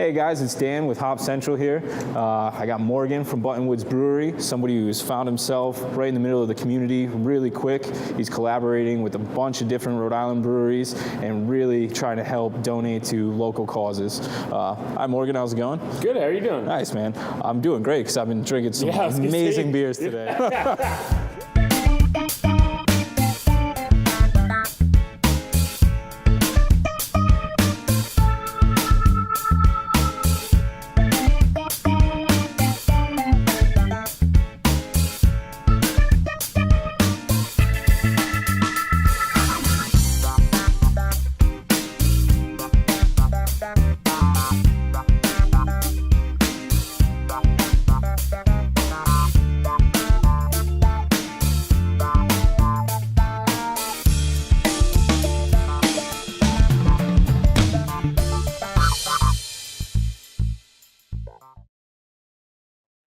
Hey guys, it's Dan with Hop Central here. I got Morgan from Buttonwoods Brewery, somebody who's found himself right in the middle of the community really quick. He's collaborating with a bunch of different Rhode Island breweries and really trying to help donate to local causes. Hi Morgan, how's it going? Good, how are you doing? Nice, man. I'm doing great because I've been drinking some amazing beers today.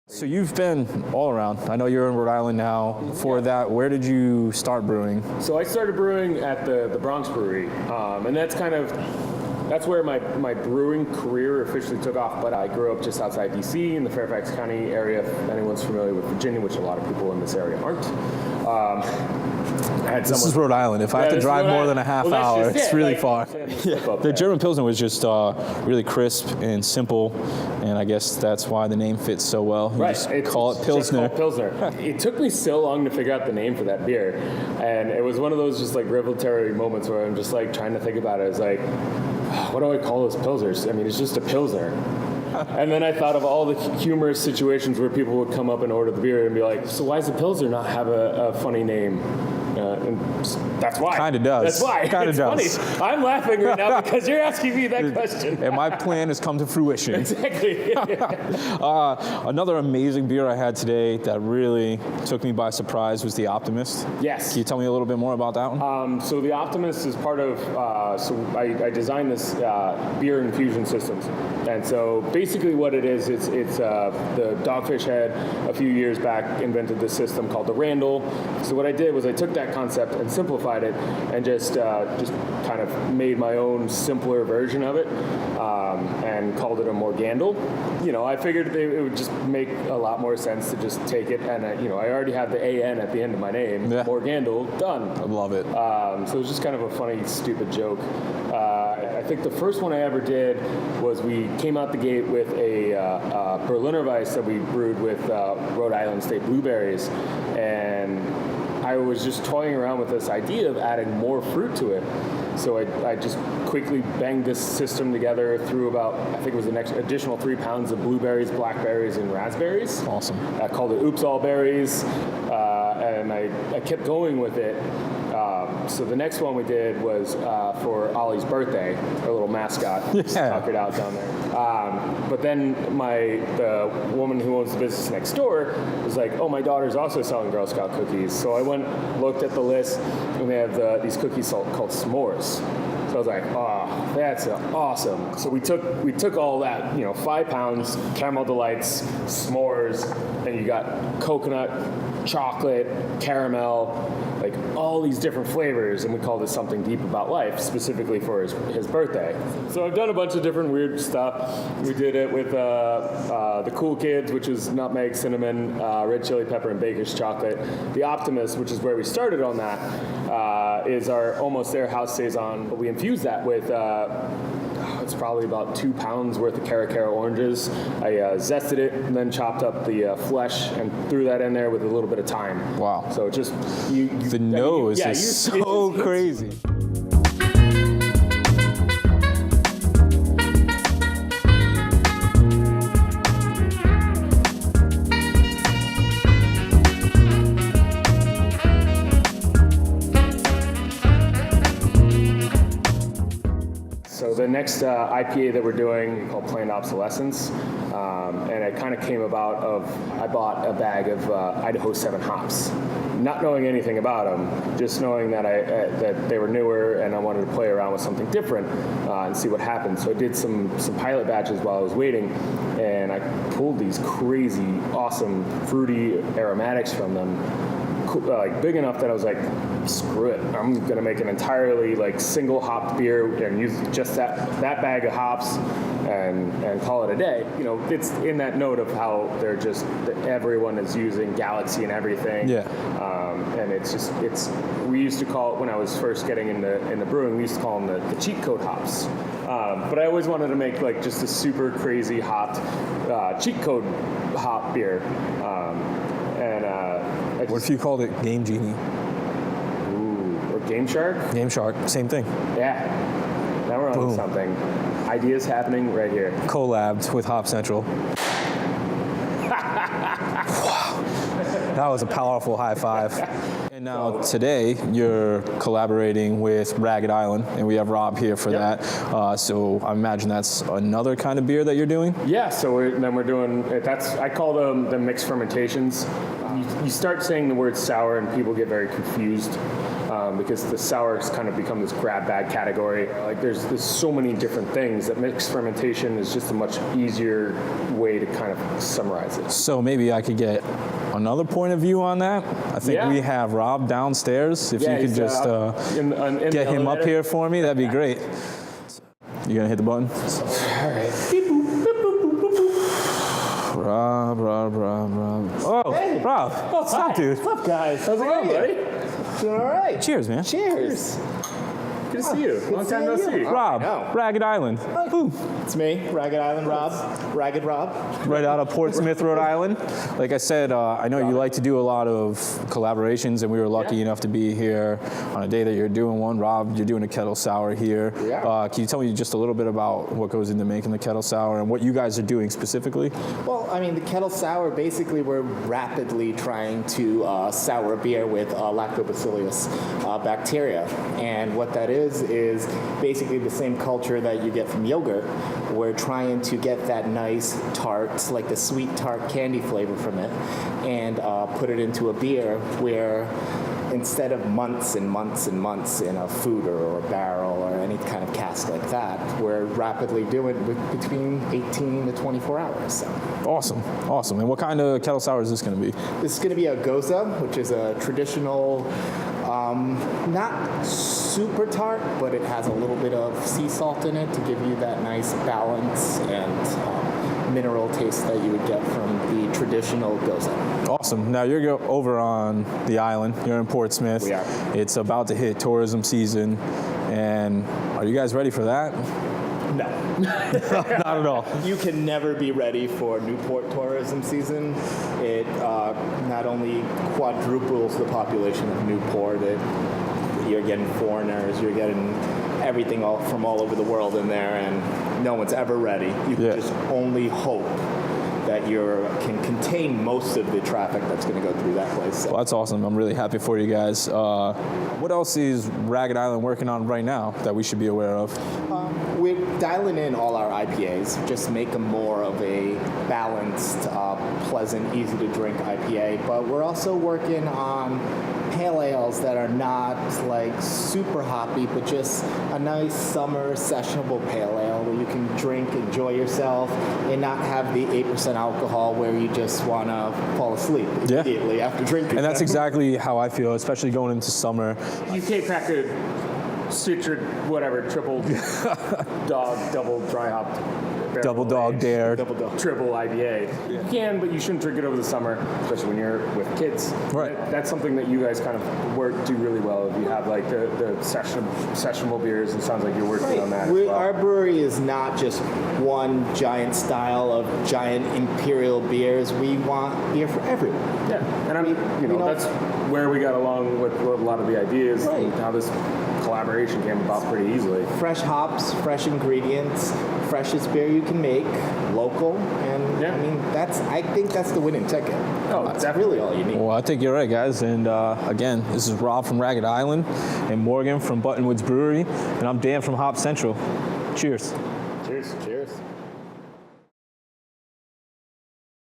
So you've been all around. I know you're in Rhode Island now. Before that, where did you start brewing? So I started brewing at the Bronx Brewery, and that's where my brewing career officially took off. But I grew up just outside DC in the Fairfax County area, if anyone's familiar with Virginia, which a lot of people in this area aren't. This is Rhode Island. If I have to drive more than a half hour, it's really far. The German Pilsner was just really crisp and simple, and I guess that's why the name fits so well. You just call it Pilsner. It took me so long to figure out the name for that beer, and it was one of those just like revelatory moments where I'm just like trying to think about it. It's like, what do I call those Pilsners? I mean, it's just a Pilsner. And then I thought of all the humorous situations where people would come up and order the beer and be like, so why does the Pilsner not have a funny name? And that's why. Kind of does. That's why. Kind of does. Funny. I'm laughing right now because you're asking me that question. And my plan has come to fruition. Exactly. Another amazing beer I had today that really took me by surprise was the Optimist. Yes. Can you tell me a little bit more about that one? So the Optimist is part of, I designed this beer infusion systems. And so basically what it is, it's the Dogfish Head a few years back invented this system called the Randall. So what I did was I took that concept and simplified it and just kind of made my own simpler version of it and called it a Morgandle. You know, I figured it would just make a lot more sense to just take it and, I already have the AN at the end of my name. Yeah. Morgandle, done. I love it. So it was just kind of a funny, stupid joke. I think the first one I ever did was we came out the gate with a Berliner Weiss that we brewed with Rhode Island State blueberries, and I was just toying around with this idea of adding more fruit to it. So I just quickly banged this system together, threw about, I think it was an additional 3 pounds of blueberries, blackberries, and raspberries. Awesome. I called it Oops All Berries, and I kept going with it. So the next one we did was for Ollie's birthday, our little mascot, tuckered out down there. But then the woman who owns the business next door was like, oh, my daughter's also selling Girl Scout cookies. So I went, looked at the list, and they have these cookies called s'mores. So I was like, oh, that's awesome. So we took all that, 5 pounds, Caramel Delights, s'mores, and you got coconut, chocolate, caramel, like all these different flavors, and we called it Something Deep About Life, specifically for his birthday. So I've done a bunch of different weird stuff. We did it with the Cool Kids, which is nutmeg, cinnamon, red chili pepper, and baker's chocolate. The Optimist, which is where we started on that, is our Almost There House Saison. But we infused that with it's probably about 2 pounds worth of Cara oranges. I zested it and then chopped up the flesh and threw that in there with a little bit of thyme. Wow. So just the nose is so crazy. So the next IPA that we're doing called Planned Obsolescence, and it kind of came about I bought a bag of Idaho 7 hops, not knowing anything about them, just knowing that that they were newer and I wanted to play around with something different and see what happened. So I did some pilot batches while I was waiting, and I pulled these crazy, awesome, fruity aromatics from them. Like big enough that I was like, screw it, I'm gonna make an entirely like single hopped beer and use just that bag of hops and and call it a day. You know, it's in that note of how they're just everyone is using Galaxy and everything. Yeah. And it's we used to call it, when I was first getting into brewing, we used to call them the cheat code hops. But I always wanted to make like just a super crazy hopped cheat code hop beer. What if you called it Game Genie? Ooh, or Game Shark? Game Shark, same thing. Yeah. Now we're on to something. Ideas happening right here. Collabed with Hop Central. Wow. That was a powerful high five. And now today you're collaborating with Ragged Island, and we have Rob here for that. So I imagine that's another kind of beer that you're doing? Yeah, so we're doing, I call them the mixed fermentations. You start saying the word sour and people get very confused. Because the sour has kind of become this grab bag category. Like there's so many different things that mixed fermentation is just a much easier way to kind of summarize it. So maybe I could get another point of view on that. I think we have Rob downstairs. If you could just get him up here for me, that'd be great. You gonna hit the button? All right. Rob. Oh, hey. Rob. What's up, dude? What's up, guys? How's it going, buddy? Doing all right. Cheers, man. Cheers. Good to see you. Long time no see. Rob, Ragged Island. Boom. It's me, Ragged Island Rob. Ragged Rob. Right out of Portsmouth, Rhode Island. Like I said, I know you like to do a lot of collaborations, and we were lucky enough to be here on a day that you're doing one. Rob, you're doing a kettle sour here. Yeah. Can you tell me just a little bit about what goes into making the kettle sour and what you guys are doing specifically? Well, I mean, the kettle sour, basically we're rapidly trying to sour beer with lactobacillus bacteria. And what that is basically the same culture that you get from yogurt. We're trying to get that nice tart, like the sweet tart candy flavor from it, and put it into a beer where instead of months and months and months in a foeder or a barrel or any kind of cask like that, we're rapidly doing it between 18 to 24 hours. So. Awesome. And what kind of kettle sour is this going to be? This is going to be a goza, which is a traditional, not super tart, but it has a little bit of sea salt in it to give you that nice balance and mineral taste that you would get from the traditional goza. Awesome. Now you're over on the island. You're in Portsmouth. We are. It's about to hit tourism season. And are you guys ready for that? No. Not at all. You can never be ready for Newport tourism season. It not only quadruples the population of Newport, you're getting foreigners, you're getting everything from all over the world in there, and no one's ever ready. You can just only hope that you can contain most of the traffic that's going to go through that place. So. Well, that's awesome. I'm really happy for you guys. What else is Ragged Island working on right now that we should be aware of? We're dialing in all our IPAs, just make them more of a balanced, pleasant, easy to drink IPA. But we're also working on pale ales that are not like super hoppy, but just a nice summer sessionable pale ale where you can drink, enjoy yourself, and not have the 8% alcohol where you just want to fall asleep immediately after drinking. And that's exactly how I feel, especially going into summer. UK Packer Citric, whatever, triple dog, double dry hopped. Double dog dare. Triple IPA. You can, but you shouldn't drink it over the summer, especially when you're with kids. Right. That's something that you guys kind of do really well. If you have like the sessionable beers, it sounds like you're working on that as well. Our brewery is not just one giant style of giant imperial beers. We want beer for everyone. Yeah, and that's where we got along with a lot of the ideas and how this collaboration came about pretty easily. Fresh hops, fresh ingredients, freshest beer you can make, local, and I think that's the winning ticket. Oh, that's really all you need. Well, I think you're right, guys. And again, this is Rob from Ragged Island and Morgan from Buttonwoods Brewery, and I'm Dan from Hop Central. Cheers. Cheers.